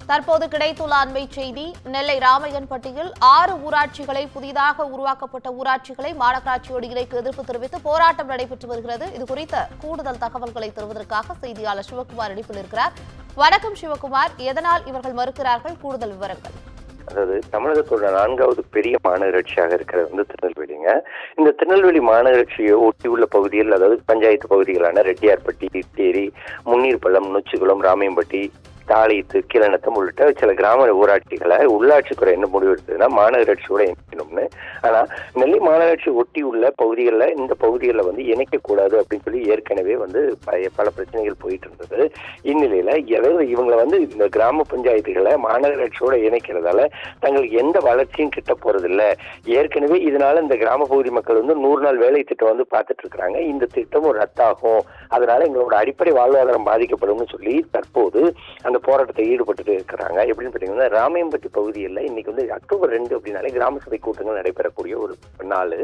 தற்போது கிடைத்துள்ள அண்மை செய்தி. நெல்லை ராமையன்பட்டியில் 6 ஊராட்சிகளை புதிதாக உருவாக்கப்பட்ட ஊராட்சிகளை மாநகராட்சியோடு இணைக்க எதிர்ப்பு தெரிவித்து போராட்டம் நடைபெற்று வருகிறது. இதுகுறித்த கூடுதல் தகவல்களை தருவதற்காக செய்தியாளர் சிவகுமார் இணைப்பில் இருக்கிறார். வணக்கம் சிவகுமார், எதனால் இவர்கள் மறுக்கிறார்கள்? கூடுதல் விவரங்கள். அதாவது தமிழகத்தோட 4வது பெரிய மாநகராட்சியாக இருக்கிறது வந்து திருநெல்வேலிங்க. இந்த திருநெல்வேலி மாநகராட்சியை ஒட்டியுள்ள பகுதிகள், அதாவது பஞ்சாயத்து பகுதிகளான ரெட்டியார்பட்டி, இட்டேரி, முன்னீர்பள்ளம், நொச்சிகுளம், ராமையன்பட்டி, தாளித்து, கிளநத்தம் உள்ளிட்ட சில கிராம ஊராட்சிகளை உள்ளாட்சித்துறை என்ன முடிவு எடுத்ததுன்னா மாநகராட்சியோட இணைக்கணும்னு. ஆனா நெல்லை மாநகராட்சி ஒட்டி உள்ள பகுதிகளில் இந்த பகுதிகளில் வந்து இணைக்கக்கூடாது அப்படின்னு சொல்லி ஏற்கனவே வந்து பல பிரச்சனைகள் போயிட்டு இருந்தது. இந்நிலையில இவங்களை வந்து இந்த கிராம பஞ்சாயத்துகளை மாநகராட்சியோட இணைக்கிறதால தங்களுக்கு எந்த வளர்ச்சியும் கிட்ட போறதில்லை. ஏற்கனவே இதனால இந்த கிராம பகுதி மக்கள் வந்து 100 நாள் வேலை திட்டம் வந்து பார்த்துட்டு இருக்கிறாங்க. இந்த திட்டமும் ரத்தாகும், அதனால எங்களோட அடிப்படை வாழ்வாதாரம் பாதிக்கப்படும் சொல்லி தற்போது அந்த போராட்டத்தை ஈடுபட்டு இருக்கிறாங்க. எப்படின்னு பார்த்தீங்கன்னா ராமையன்பட்டி பகுதியில் இன்னைக்கு வந்து அக்டோபர் 2 அப்படின்னாலே கிராம சபை கூட்டங்கள் நடைபெறக்கூடிய ஒரு நாள்.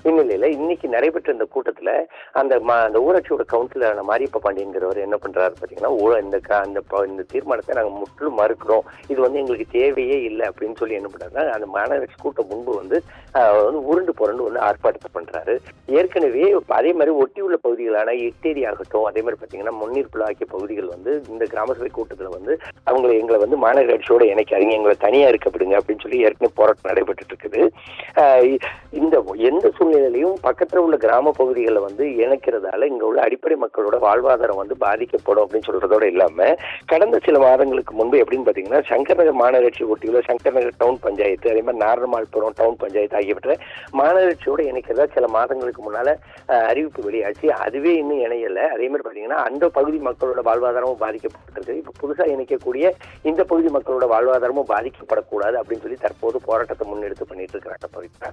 இந்நிலையில இன்னைக்கு நடைபெற்ற இந்த கூட்டத்துல அந்த ஊராட்சியோட கவுன்சிலரான மாரியப்ப பாண்டியன்கிறவர் என்ன பண்றாரு பார்த்தீங்கன்னா, இந்த தீர்மானத்தை நாங்கள் முற்றிலும் மறுக்கிறோம், இது வந்து எங்களுக்கு தேவையே இல்லை அப்படின்னு சொல்லி என்ன பண்றாருன்னா அந்த மாநகராட்சி கூட்டம் முன்பு வந்து உருண்டு புரண்டு வந்து ஆர்ப்பாட்டத்தை பண்றாரு. ஏற்கனவே அதே மாதிரி ஒட்டியுள்ள பகுதிகளான இட்டேரி ஆகட்டும், அதே மாதிரி பார்த்தீங்கன்னா முன்னீர்புல ஆகிய பகுதிகள் வந்து இந்த கிராம சபை கூட்டத்தில் வந்து எங்களை வந்து மாநகராட்சியோட இணைக்காதீங்க, எங்களை தனியா இருக்கப்படுங்க அப்படின்னு சொல்லி ஏற்கனவே போராட்டம் நடைபெற்று இருக்குது. இந்த எந்த சூழ்நிலையிலையும் பக்கத்துல உள்ள கிராம பகுதிகளை வந்து இணைக்கிறதால இங்க உள்ள அடிப்படை மக்களோட வாழ்வாதாரம் வந்து பாதிக்கப்படும் அப்படின்னு சொல்றதோட இல்லாம கடந்த சில மாதங்களுக்கு முன்பு எப்படின்னு பாத்தீங்கன்னா சங்கர் நகர் மாநகராட்சி ஒட்டியுள்ள சங்கர் நகர் டவுன் பஞ்சாயத்து, அதே மாதிரி நார்மால்புரம் டவுன் பஞ்சாயத்து ஆகியவற்றை மாநகராட்சியோட இணைக்கிறதா சில மாதங்களுக்கு முன்னால அறிவிப்பு வெளியாச்சு. அதுவே இன்னும் இணையல. அதே மாதிரி பாத்தீங்கன்னா அந்த பகுதி மக்களோட வாழ்வாதாரமும் பாதிக்கப்பட்டிருக்கு. இப்ப புதுசா இணைக்கக்கூடிய இந்த பகுதி மக்களோட வாழ்வாதாரமும் பாதிக்கப்படக்கூடாது அப்படின்னு சொல்லி தற்போது போராட்டத்தை முன்னெடுத்து பண்ணிட்டு இருக்கிறாங்க. பவித்ரா,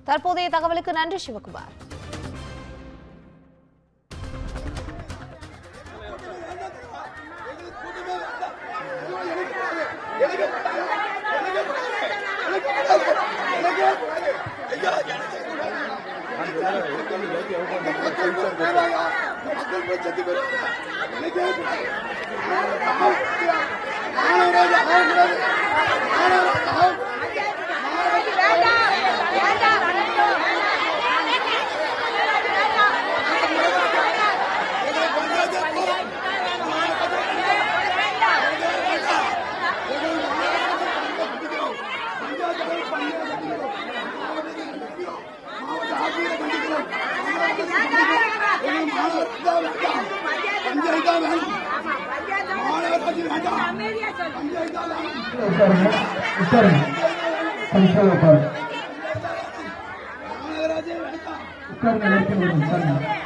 தற்போதைய தகவலுக்கு நன்றி சிவகுமார். உட்காருங்க.